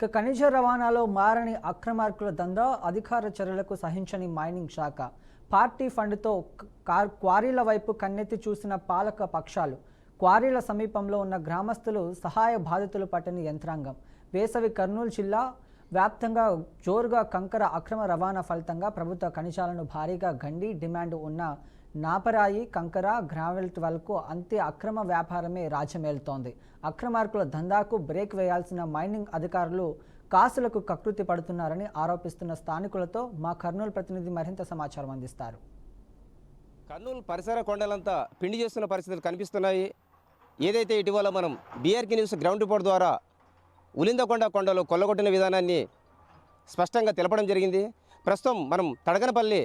ఖనిజ రవాణాలో మారని అక్రమార్కుల దందా, అధికార చర్యలకు సహించని మైనింగ్ శాఖ, పార్టీ ఫండ్తో క్వారీల వైపు కన్నెత్తి చూసిన పాలక పక్షాలు, క్వారీల సమీపంలో ఉన్న గ్రామస్తులు, సహాయ బాధితులు పట్టని యంత్రాంగం. వేసవి కర్నూలు జిల్లా వ్యాప్తంగా జోరుగా కంకర అక్రమ రవాణా ఫలితంగా ప్రభుత్వ ఖనిజాలను భారీగా గండి డిమాండ్ ఉన్న నాపరాయి, కంకర, గ్రావెల్ వరకు అంతే అక్రమ వ్యాపారమే రాజ్యమేలుతోంది. అక్రమార్కుల దందాకు బ్రేక్ వేయాల్సిన మైనింగ్ అధికారులు కాసులకు కకృతి పడుతున్నారని ఆరోపిస్తున్న స్థానికులతో మా కర్నూలు ప్రతినిధి మరింత సమాచారం అందిస్తారు. కర్నూలు పరిసర కొండలంతా పిండి చేస్తున్న పరిస్థితులు కనిపిస్తున్నాయి. ఏదైతే ఇటీవల మనం బీఆర్కే న్యూస్ గ్రౌండ్ రిపోర్ట్ ద్వారా ఉలిందకొండ కొండలో కొల్లగొట్టిన విధానాన్ని స్పష్టంగా తెలపడం జరిగింది. ప్రస్తుతం మనం తడగనపల్లి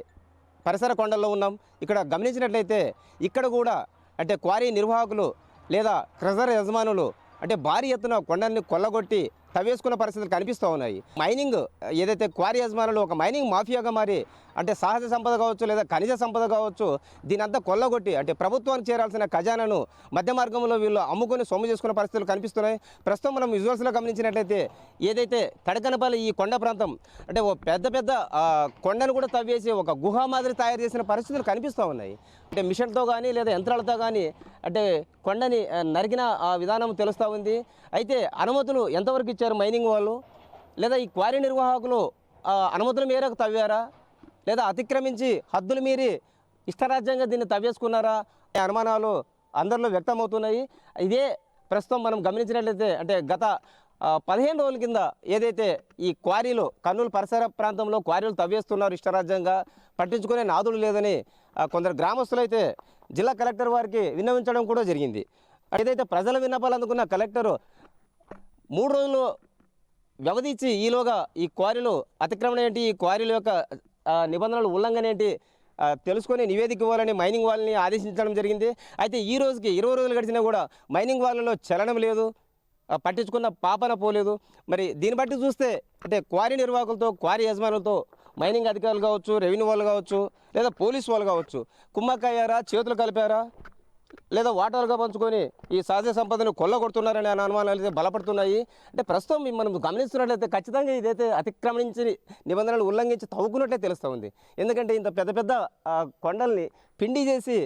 పరిసర కొండల్లో ఉన్నాం. ఇక్కడ గమనించినట్లయితే ఇక్కడ కూడా అంటే క్వారీ నిర్వాహకులు లేదా క్రజర్ యజమానులు అంటే భారీ ఎత్తున కొండల్ని కొల్లగొట్టి తవ్వేసుకున్న పరిస్థితులు కనిపిస్తూ ఉన్నాయి. మైనింగ్ ఏదైతే క్వారీ యజమానులు ఒక మైనింగ్ మాఫియాగా మారి అంటే సహజ సంపద కావచ్చు లేదా ఖనిజ సంపద కావచ్చు దీనంతా కొల్లగొట్టి అంటే ప్రభుత్వానికి చేరాల్సిన ఖజానాను మధ్య మార్గంలో వీళ్ళు అమ్ముకొని సొమ్ము చేసుకున్న పరిస్థితులు కనిపిస్తున్నాయి. ప్రస్తుతం మనం విజువల్స్లో గమనించినట్లయితే ఏదైతే తడకనపల్లి ఈ కొండ ప్రాంతం అంటే ఓ పెద్ద పెద్ద కొండను కూడా తవ్వేసి ఒక గుహ మాదిరి తయారు చేసిన పరిస్థితులు కనిపిస్తూ ఉన్నాయి. అంటే మిషన్తో కానీ లేదా యంత్రాలతో కానీ అంటే కొండని నరికిన ఆ విధానం తెలుస్తూ ఉంది. అయితే అనుమతులు ఎంతవరకు ఇచ్చారు మైనింగ్ వాళ్ళు, లేదా ఈ క్వారీ నిర్వాహకులు అనుమతుల మేరకు తవ్వారా లేదా అతిక్రమించి హద్దులు మీరి ఇష్టరాజ్యంగా దీన్ని తవ్వేసుకున్నారా అనే అనుమానాలు అందరిలో వ్యక్తమవుతున్నాయి. ఇదే ప్రస్తుతం మనం గమనించినట్లయితే అంటే గత 15 రోజుల కింద ఏదైతే ఈ క్వారీలు కర్నూలు పరిసర ప్రాంతంలో క్వారీలు తవ్వేస్తున్నారు ఇష్టరాజ్యంగా, పట్టించుకునే నాదులు లేదని కొందరు గ్రామస్తులు అయితే జిల్లా కలెక్టర్ వారికి విన్నవించడం కూడా జరిగింది. ఏదైతే ప్రజల విన్నపాలు అందుకున్న కలెక్టరు 3 రోజులు వ్యవధి ఇచ్చి ఈలోగా ఈ క్వారీలు అతిక్రమణ ఏంటి, ఈ క్వారీల యొక్క నిబంధనలు ఉల్లంఘన ఏంటి తెలుసుకొని నివేదిక ఇవ్వాలని మైనింగ్ వాళ్ళని ఆదేశించడం జరిగింది. అయితే ఈ రోజుకి 20 రోజులు గడిచినా కూడా మైనింగ్ వాళ్ళలో చలనం లేదు, పట్టించుకున్న పాపన పోలేదు. మరి దీన్ని బట్టి చూస్తే అంటే క్వారీ నిర్వాహకులతో క్వారీ యజమానులతో మైనింగ్ అధికారులు కావచ్చు, రెవెన్యూ వాళ్ళు కావచ్చు, లేదా పోలీసు వాళ్ళు కావచ్చు కుమ్మక్కయ్యారా, చేతులు కలిపారా, లేదా వాటాలుగా పంచుకొని ఈ సహజ సంపదను కొల్లగొడుతున్నారనే అనుమానాలు అయితే బలపడుతున్నాయి. అంటే ప్రస్తుతం మనం గమనిస్తున్నట్లయితే ఖచ్చితంగా ఇదైతే అతిక్రమించి నిబంధనలు ఉల్లంఘించి తవ్వుకున్నట్లే తెలుస్తూ ఉంది. ఎందుకంటే ఇంత పెద్ద పెద్ద కొండల్ని పిండి చేసి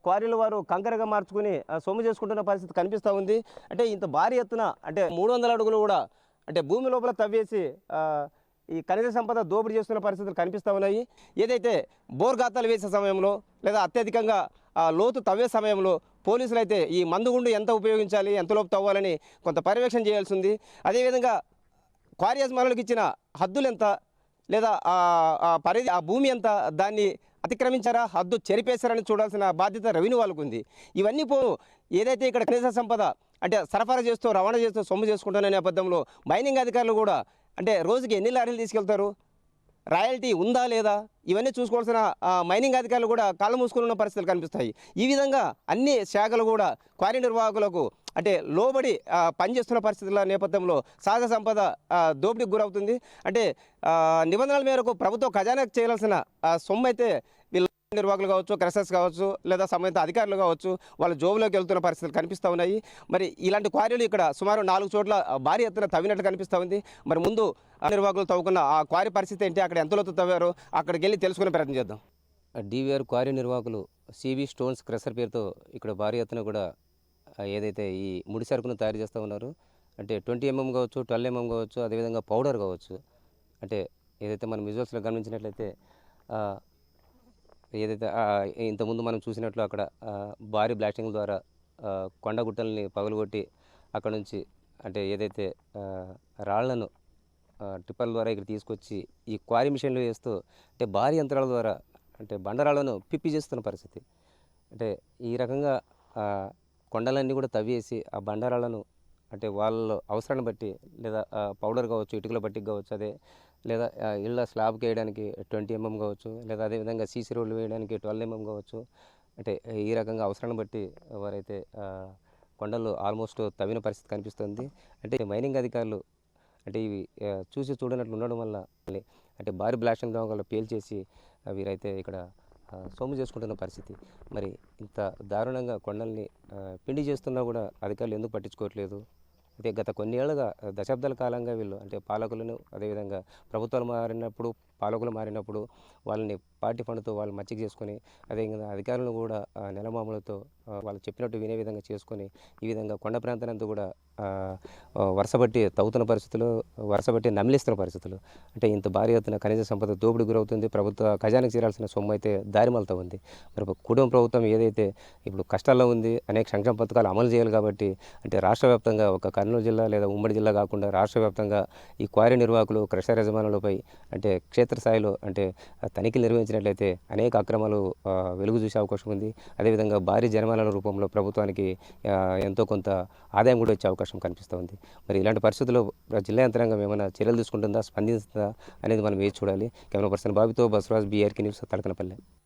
క్వారీల వారు కంకరగా మార్చుకుని సొమ్ము చేసుకుంటున్న పరిస్థితి కనిపిస్తూ ఉంది. అంటే ఇంత భారీ ఎత్తున అంటే 300 అడుగులు కూడా అంటే భూమి లోపల తవ్వేసి ఈ ఖనిజ సంపద దోపిడీ చేస్తున్న పరిస్థితులు కనిపిస్తూ ఉన్నాయి. ఏదైతే బోర్గాతాలు వేసే సమయంలో లేదా అత్యధికంగా లోతు తవ్వే సమయంలో పోలీసులు అయితే ఈ మందుగుండు ఎంత ఉపయోగించాలి, ఎంతలోపు తవ్వాలని కొంత పర్యవేక్షణ చేయాల్సి ఉంది. అదేవిధంగా క్వారీ యజమానులకు ఇచ్చిన హద్దులు ఎంత లేదా పరిధి ఆ భూమి ఎంత దాన్ని అతిక్రమించారా, హద్దు చెరిపేశారని చూడాల్సిన బాధ్యత రెవెన్యూ వాళ్ళకు ఉంది. ఇవన్నీ ఏదైతే ఇక్కడ ఖనిజ సంపద అంటే సరఫరా చేస్తూ రవాణా చేస్తూ సొమ్ము చేసుకుంటున్న నేపథ్యంలో మైనింగ్ అధికారులు కూడా అంటే రోజుకి ఎన్ని లారీలు తీసుకెళ్తారు, రాయల్టీ ఉందా లేదా, ఇవన్నీ చూసుకోవాల్సిన మైనింగ్ అధికారులు కూడా కళ్ళు మూసుకున్న పరిస్థితులు కనిపిస్తాయి. ఈ విధంగా అన్ని శాఖలు కూడా క్వారీ నిర్వాహకులకు అంటే లోబడి పనిచేస్తున్న పరిస్థితుల నేపథ్యంలో సహజ సంపద దోపిడీకి గురవుతుంది. అంటే నిబంధనల మేరకు ప్రభుత్వ ఖజానాకు చేయాల్సిన సొమ్ము అయితే వీళ్ళు నిర్వాహకులు కావచ్చు, క్రషర్స్ కావచ్చు, లేదా సంబంధిత అధికారులు కావచ్చు వాళ్ళ జోబులోకి వెళ్తున్న పరిస్థితులు కనిపిస్తూ ఉన్నాయి. మరి ఇలాంటి క్వారీలు ఇక్కడ సుమారు 4 చోట్ల భారీ ఎత్తున తవ్వినట్లు కనిపిస్తూ ఉంది. మరి ముందు నిర్వాహకులు తవ్వుకున్న ఆ క్వారీ పరిస్థితి ఏంటి, అక్కడ ఎంతలోతు తవ్వారో అక్కడికి వెళ్ళి తెలుసుకునే ప్రయత్నం చేద్దాం. డివిఆర్ క్వారీ నిర్వాహకులు సిబి స్టోన్స్ క్రషర్ పేరుతో ఇక్కడ భారీ ఎత్తున కూడా ఏదైతే ఈ ముడి సరుకును తయారు చేస్తూ ఉన్నారు అంటే 20 mm కావచ్చు, 12 mm కావచ్చు, అదేవిధంగా పౌడర్ కావచ్చు. అంటే ఏదైతే మనం విజువల్స్లో గమనించినట్లయితే ఏదైతే ఇంతకుముందు మనం చూసినట్లు అక్కడ భారీ బ్లాస్టింగ్ ద్వారా కొండగుట్టల్ని పగలగొట్టి అక్కడ నుంచి అంటే ఏదైతే రాళ్లను టిప్పర్ల ద్వారా ఇక్కడ తీసుకొచ్చి ఈ క్వారీ మిషన్లు వేస్తూ అంటే భారీ యంత్రాల ద్వారా అంటే బండరాళ్లను పిప్పి చేస్తున్న పరిస్థితి. అంటే ఈ రకంగా కొండలన్నీ కూడా తవ్వేసి ఆ బండరాళ్లను అంటే వాళ్ళ అవసరాన్ని బట్టి లేదా పౌడర్ కావచ్చు, ఇటుకల బట్టికి కావచ్చు, అదే లేదా ఇళ్ళ స్లాబ్కి వేయడానికి 20 mm కావచ్చు, లేదా అదేవిధంగా సీసీ రోడ్లు వేయడానికి 12 mm కావచ్చు. అంటే ఈ రకంగా అవసరాన్ని బట్టి వారైతే కొండలు ఆల్మోస్ట్ తవ్విన పరిస్థితి కనిపిస్తుంది. అంటే మైనింగ్ అధికారులు అంటే ఇవి చూసి చూడనట్లు ఉండడం వల్ల అంటే భారీ బ్లాస్టింగ్ వల్ల పేల్చేసి వీరైతే ఇక్కడ సొమ్ము చేసుకుంటున్న పరిస్థితి. మరి ఇంత దారుణంగా కొండల్ని పిండి చేస్తున్నా కూడా అధికారులు ఎందుకు పట్టించుకోవట్లేదు? అయితే గత కొన్ని ఏళ్ళుగా దశాబ్దాల కాలంగా వీళ్ళు అంటే పాలకులను అదేవిధంగా ప్రభుత్వాలు మారినప్పుడు పాలకులు మారినప్పుడు వాళ్ళని పార్టీ ఫండ్తో వాళ్ళు మచ్చిక చేసుకొని అదేవిధంగా అధికారులను కూడా నెలమామలతో వాళ్ళు చెప్పినట్టు వినే విధంగా చేసుకొని ఈ విధంగా కొండ ప్రాంతానంతా కూడా వరుసబట్టి తవ్వుతున్న పరిస్థితులు వరుసబట్టి నమిలిస్తున్న పరిస్థితులు అంటే ఇంత భారీ ఎత్తున ఖనిజ సంపద దోపిడీ గురవుతుంది. ప్రభుత్వ ఖజానాకి చేరాల్సిన సొమ్ము అయితే దారిమలుతూ ఉంది. మరి కుటుంబ ప్రభుత్వం ఏదైతే ఇప్పుడు కష్టాల్లో ఉంది, అనేక సంక్షేమ పథకాలు అమలు చేయాలి కాబట్టి అంటే రాష్ట్ర వ్యాప్తంగా ఒక కర్నూలు జిల్లా లేదా ఉమ్మడి జిల్లా కాకుండా రాష్ట్ర వ్యాప్తంగా ఈ క్వారీ నిర్వాహకులు క్రషర్ యజమానులపై అంటే క్షేత్రస్థాయిలో అంటే తనిఖీలు నిర్వహించినట్లయితే అనేక అక్రమాలు వెలుగు చూసే అవకాశం ఉంది. అదేవిధంగా భారీ జరిమానాల రూపంలో ప్రభుత్వానికి ఎంతో కొంత ఆదాయం కూడా వచ్చే అవకాశం కనిపిస్తుంది. మరి ఇలాంటి పరిస్థితుల్లో జిల్లా యంత్రాంగం ఏమైనా చర్యలు తీసుకుంటుందా, స్పందిస్తుందా అనేది మనం వేచి చూడాలి. కెమెరా పర్సన్ బాబుతో బసవరాజ్, BRK న్యూస్, తడకనపల్లి.